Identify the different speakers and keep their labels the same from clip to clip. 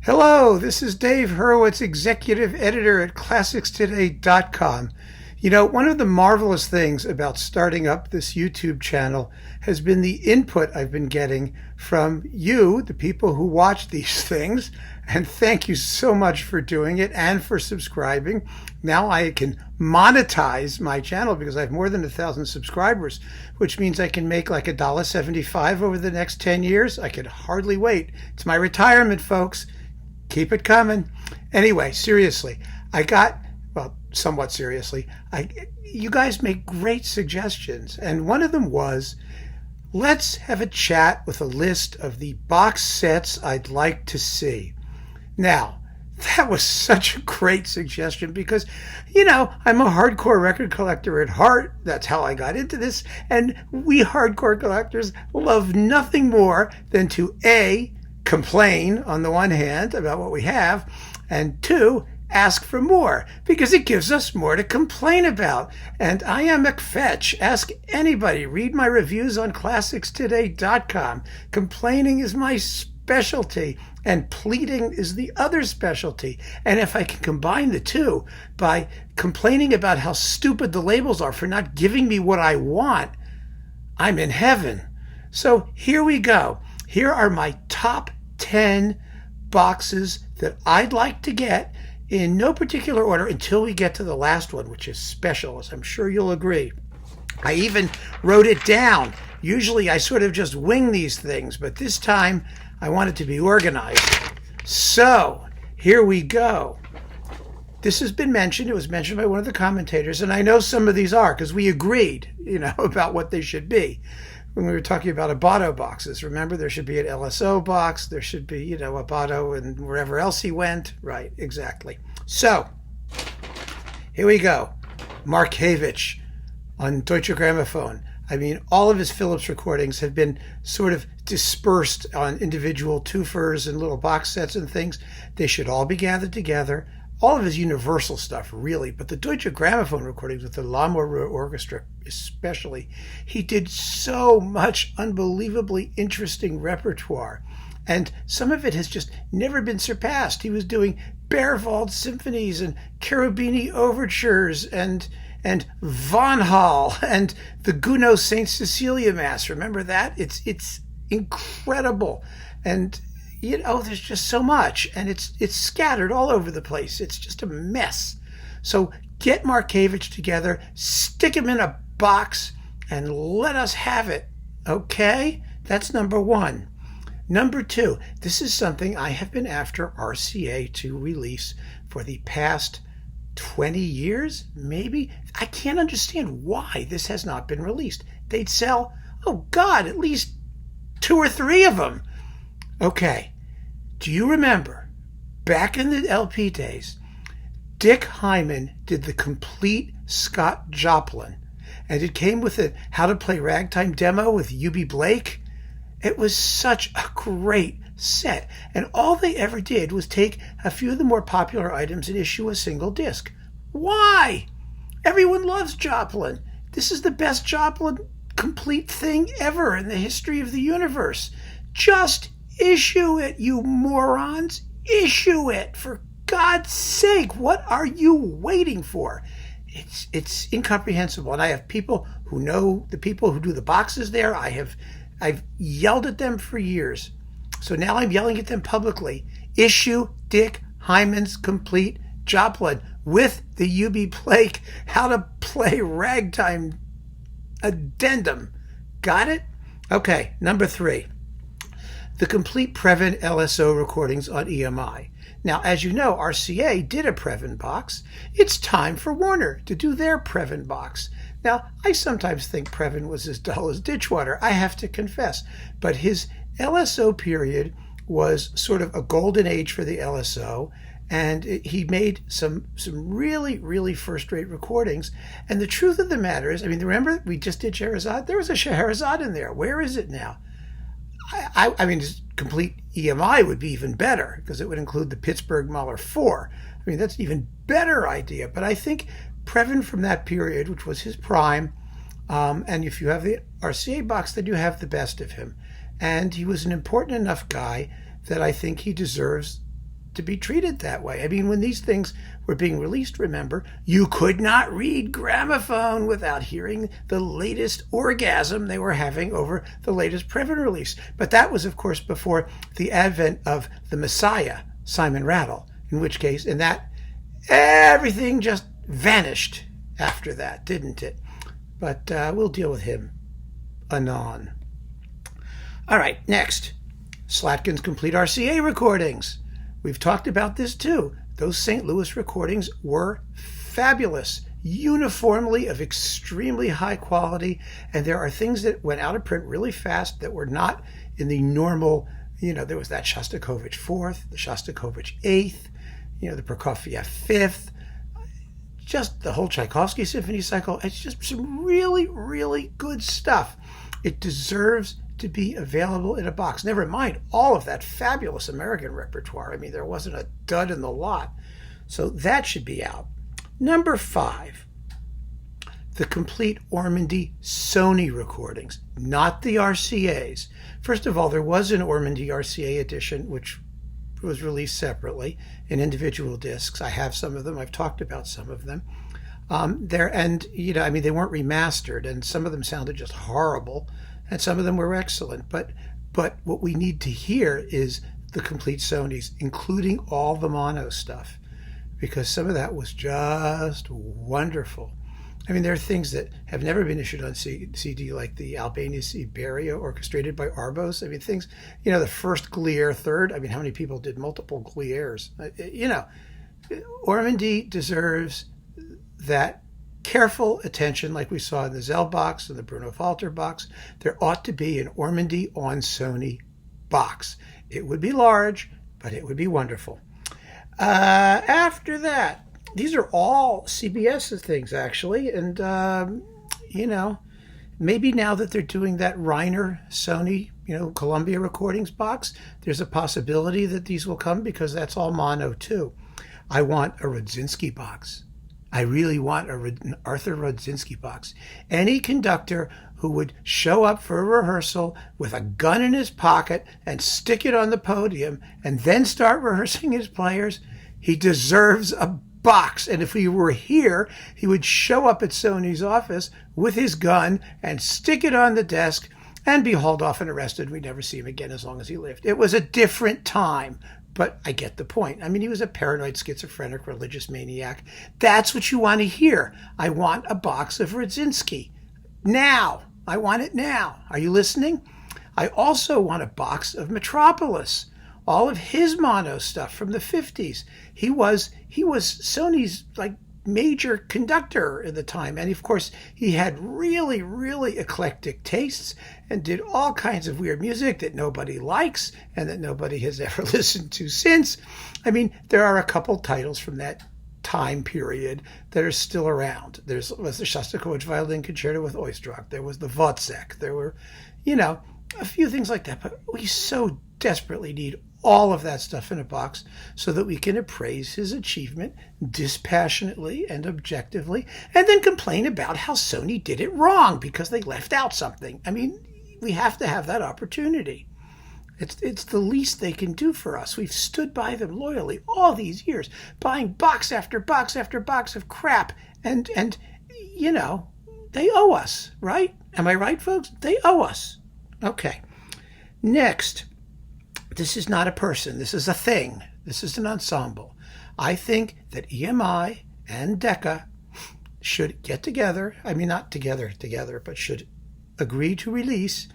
Speaker 1: Hello, this is Dave Hurwitz, Executive Editor at ClassicsToday.com. You know, one of the marvelous things about starting up this YouTube channel has been the input I've been getting from you, the people who watch these things, and thank you so much for doing it and for subscribing. Now I can monetize my channel because I have more than 1,000 subscribers, which means I can make like $1.75 over the next 10 years. I could hardly wait. It's my retirement, folks. Keep it coming. Anyway, seriously, somewhat seriously, you guys make great suggestions. And one of them was, let's have a chat with a list of the box sets I'd like to see. Now, that was such a great suggestion because, you know, I'm a hardcore record collector at heart. That's how I got into this. And we hardcore collectors love nothing more than to complain on the one hand about what we have, and two, ask for more because it gives us more to complain about. And I am McFetch. Ask anybody. Read my reviews on ClassicsToday.com. Complaining is my specialty and pleading is the other specialty. And if I can combine the two by complaining about how stupid the labels are for not giving me what I want, I'm in heaven. So here we go. Here are my top 10 boxes that I'd like to get in no particular order until we get to the last one, which is special, as I'm sure you'll agree. I even wrote it down. Usually I sort of just wing these things, but this time I want it to be organized. So here we go. This has been mentioned. It was mentioned by one of the commentators, and I know some of these are because we agreed, about what they should be. When we were talking about Abato boxes, remember there should be an LSO box, there should be, Abato and wherever else he went. Right, exactly. So, here we go. Markevitch on Deutsche Grammophon. I mean, all of his Philips recordings have been sort of dispersed on individual twofers and little box sets and things. They should all be gathered together. All of his universal stuff, really, but the Deutsche Grammophon recordings with the Lamoureux Orchestra especially, he did so much unbelievably interesting repertoire. And some of it has just never been surpassed. He was doing Berwald symphonies and Cherubini overtures and Von Hall and the Gounod St. Cecilia Mass. Remember that? It's incredible. And there's just so much, and it's scattered all over the place. It's just a mess. So get Markevitch together, stick him in a box, and let us have it. Okay? That's number one. Number two, this is something I have been after RCA to release for the past 20 years, maybe. I can't understand why this has not been released. They'd sell, at least 2 or 3 of them. Okay, do you remember, back in the LP days, Dick Hyman did the complete Scott Joplin, and it came with a How to Play Ragtime demo with U.B. Blake. It was such a great set, and all they ever did was take a few of the more popular items and issue a single disc. Why? Everyone loves Joplin. This is the best Joplin complete thing ever in the history of the universe. Just issue it, you morons. Issue it, for God's sake. What are you waiting for? It's incomprehensible. And I have people who know the people who do the boxes there. I've yelled at them for years. So now I'm yelling at them publicly. Issue Dick Hyman's complete Joplin with the U.B. Blake How to Play Ragtime addendum. Got it? Okay, number 3. The complete Previn LSO recordings on EMI. Now, as you know, RCA did a Previn box. It's time for Warner to do their Previn box. Now, I sometimes think Previn was as dull as ditchwater, I have to confess. But his LSO period was sort of a golden age for the LSO, and he made some really, really first-rate recordings. And the truth of the matter is, remember we just did Scheherazade? There was a Scheherazade in there. Where is it now? I mean, complete EMI would be even better because it would include the Pittsburgh Mahler 4. That's an even better idea. But I think Previn from that period, which was his prime, and if you have the RCA box, then you have the best of him. And he was an important enough guy that I think he deserves to be treated that way. I mean, when these things were being released, remember, you could not read gramophone without hearing the latest orgasm they were having over the latest Previn release. But that was, of course, before the advent of the Messiah, Simon Rattle, in which case, in that, everything just vanished after that, didn't it? But we'll deal with him anon. All right, next, Slatkin's complete RCA recordings. We've talked about this too. Those St. Louis recordings were fabulous, uniformly of extremely high quality, and there are things that went out of print really fast that were not in the normal, there was that Shostakovich 4th, the Shostakovich 8th, the Prokofiev 5th, just the whole Tchaikovsky Symphony Cycle. It's just some really, really good stuff. It deserves to be available in a box. Never mind all of that fabulous American repertoire. I mean, there wasn't a dud in the lot. So that should be out. Number 5, the complete Ormandy Sony recordings, not the RCAs. First of all, there was an Ormandy RCA edition, which was released separately in individual discs. I have some of them. I've talked about some of them. They weren't remastered, and some of them sounded just horrible, and some of them were excellent. But what we need to hear is the complete Sonys, including all the mono stuff, because some of that was just wonderful. I mean, there are things that have never been issued on CD, like the Albanius Iberia, orchestrated by Arbos. I mean, things, the first Glier third. I mean, how many people did multiple Gliers? Ormandy deserves that careful attention, like we saw in the Zell box and the Bruno Falter box. There ought to be an Ormandy on Sony box. It would be large, but it would be wonderful. After that, these are all CBS's things, actually. And, maybe now that they're doing that Reiner Sony, Columbia Recordings box, there's a possibility that these will come, because that's all mono, too. I want a Rodzinski box. I really want an Arthur Rodzinski box. Any conductor who would show up for a rehearsal with a gun in his pocket and stick it on the podium and then start rehearsing his players, he deserves a box. And if he were here, he would show up at Sony's office with his gun and stick it on the desk and be hauled off and arrested. We'd never see him again as long as he lived. It was a different time. But I get the point. I mean, he was a paranoid, schizophrenic, religious maniac. That's what you want to hear. I want a box of Rodzinski. Now. I want it now. Are you listening? I also want a box of Mitropoulos. All of his mono stuff from the 50s. He was Sony's, major conductor at the time. And of course, he had really, really eclectic tastes and did all kinds of weird music that nobody likes and that nobody has ever listened to since. I mean, there are a couple titles from that time period that are still around. There was the Shostakovich Violin Concerto with Oistrakh. There was the Wozzeck. There were, a few things like that. But we so desperately need all of that stuff in a box so that we can appraise his achievement dispassionately and objectively, and then complain about how Sony did it wrong because they left out something. I mean, we have to have that opportunity. It's the least they can do for us. We've stood by them loyally all these years, buying box after box after box of crap, and they owe us, right? Am I right, folks? They owe us. Okay. Next. This is not a person. This is a thing. This is an ensemble. I think that EMI and Decca should get together. I mean, not together, but should agree to release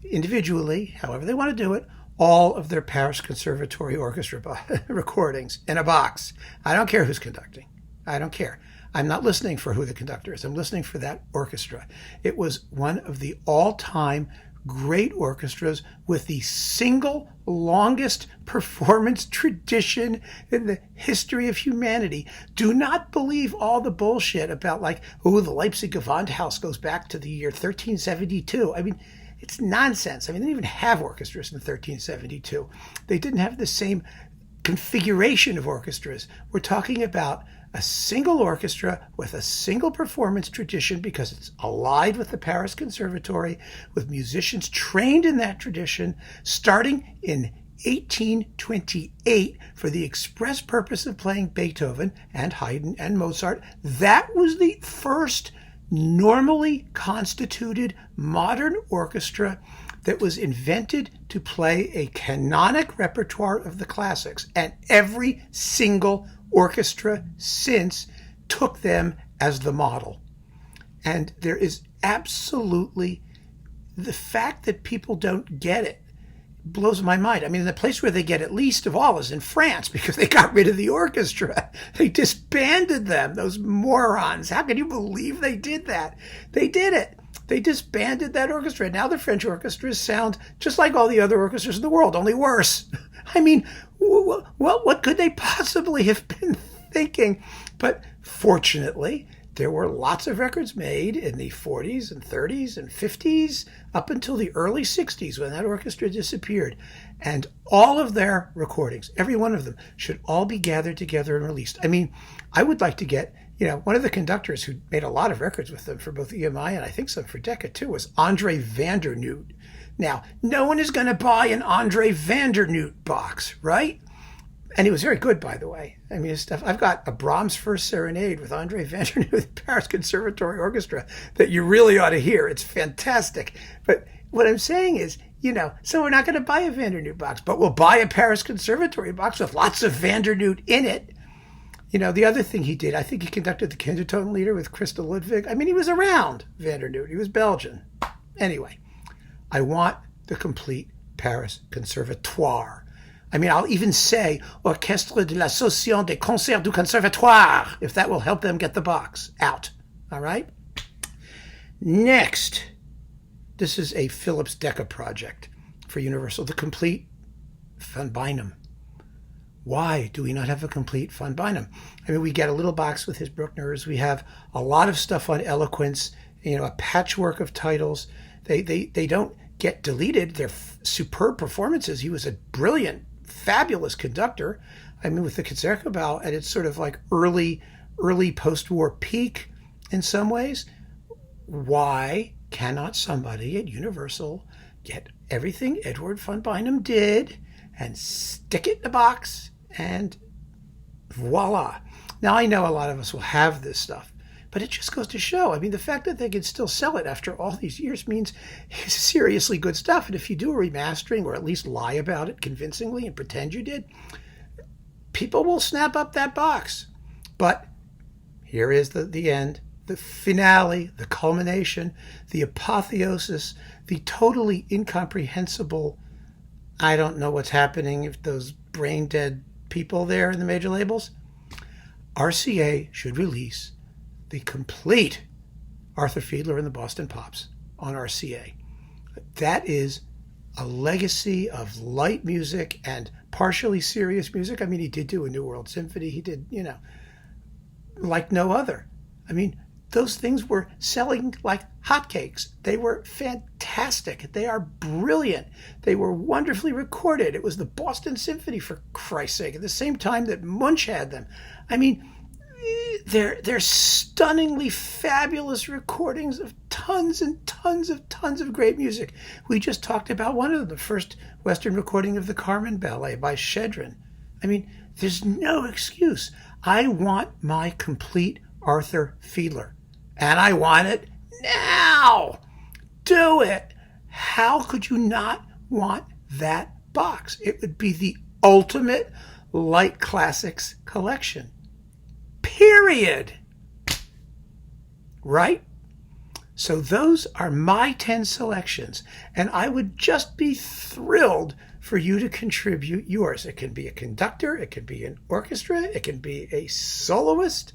Speaker 1: individually, however they want to do it, all of their Paris Conservatoire Orchestra recordings in a box. I don't care who's conducting. I don't care. I'm not listening for who the conductor is. I'm listening for that orchestra. It was one of the all-time great orchestras with the single longest performance tradition in the history of humanity. Do not believe all the bullshit about the Leipzig Gewandhaus goes back to the year 1372. I mean, it's nonsense. I mean, they didn't even have orchestras in 1372. They didn't have the same configuration of orchestras. We're talking about a single orchestra with a single performance tradition because it's allied with the Paris Conservatory, with musicians trained in that tradition, starting in 1828 for the express purpose of playing Beethoven and Haydn and Mozart. That was the first normally constituted modern orchestra that was invented to play a canonic repertoire of the classics. And every single orchestra since took them as the model. And there is absolutely, the fact that people don't get it blows my mind. I mean, the place where they get it least of all is in France, because they got rid of the orchestra. They disbanded them, those morons. How can you believe they did that? They did it. They disbanded that orchestra. Now the French orchestras sound just like all the other orchestras in the world, only worse. I mean, what could they possibly have been thinking? But fortunately, there were lots of records made in the 40s and 30s and 50s up until the early 60s when that orchestra disappeared. And all of their recordings, every one of them, should all be gathered together and released. I mean, I would like to get, one of the conductors who made a lot of records with them for both EMI and I think some for Decca too was Andre van der Noot. Now, no one is going to buy an Andre van der Noot box, right? And he was very good, by the way. I mean, his stuff. I've got a Brahms First Serenade with Andre van der Noot with the Paris Conservatoire Orchestra that you really ought to hear. It's fantastic. But what I'm saying is, so we're not going to buy a van der Noot box, but we'll buy a Paris Conservatory box with lots of van der Noot in it. The other thing he did, I think he conducted the Kindertone Lieder with Christa Ludwig. I mean, he was around, van der Noot. He was Belgian. Anyway, I want the complete Paris Conservatoire. I mean, I'll even say Orchestra de l'Association des Concerts du Conservatoire, if that will help them get the box out. All right? Next, this is a Philips Decca project for Universal, the complete Van Beinum. Why do we not have a complete Van Beinum? I mean, we get a little box with his Bruckners. We have a lot of stuff on eloquence, a patchwork of titles. They don't get deleted. They're superb performances. He was a brilliant, fabulous conductor. I mean, with the Concertgebouw at its sort of like early post-war peak in some ways. Why cannot somebody at Universal get everything Eduard van Beinum did and stick it in a box and voila? Now, I know a lot of us will have this stuff, but it just goes to show. I mean, the fact that they can still sell it after all these years means it's seriously good stuff. And if you do a remastering or at least lie about it convincingly and pretend you did, people will snap up that box. But here is the end, the finale, the culmination, the apotheosis, the totally incomprehensible, I don't know what's happening if those brain dead people there in the major labels. RCA should release the complete Arthur Fiedler and the Boston Pops on RCA. That is a legacy of light music and partially serious music. I mean, he did do a New World Symphony. He did, like no other. I mean, those things were selling like hotcakes. They were fantastic. They are brilliant. They were wonderfully recorded. It was the Boston Symphony, for Christ's sake, at the same time that Munch had them. I mean, they're stunningly fabulous recordings of tons and tons of great music. We just talked about one of them, the first Western recording of the Carmen Ballet by Shedrin. I mean, there's no excuse. I want my complete Arthur Fiedler, and I want it now. Do it. How could you not want that box? It would be the ultimate light classics collection. Period. Right? So those are my 10 selections, and I would just be thrilled for you to contribute yours. It can be a conductor, it can be an orchestra, it can be a soloist,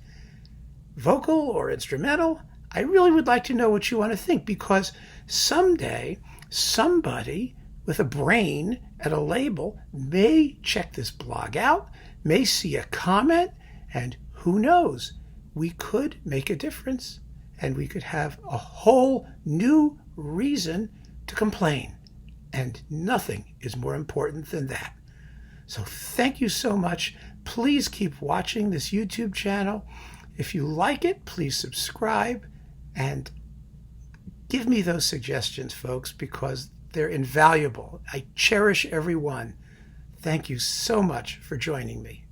Speaker 1: vocal or instrumental. I really would like to know what you want to think, because someday somebody with a brain at a label may check this blog out, may see a comment, and who knows, we could make a difference and we could have a whole new reason to complain. And nothing is more important than that. So thank you so much. Please keep watching this YouTube channel. If you like it, please subscribe and give me those suggestions, folks, because they're invaluable. I cherish every one. Thank you so much for joining me.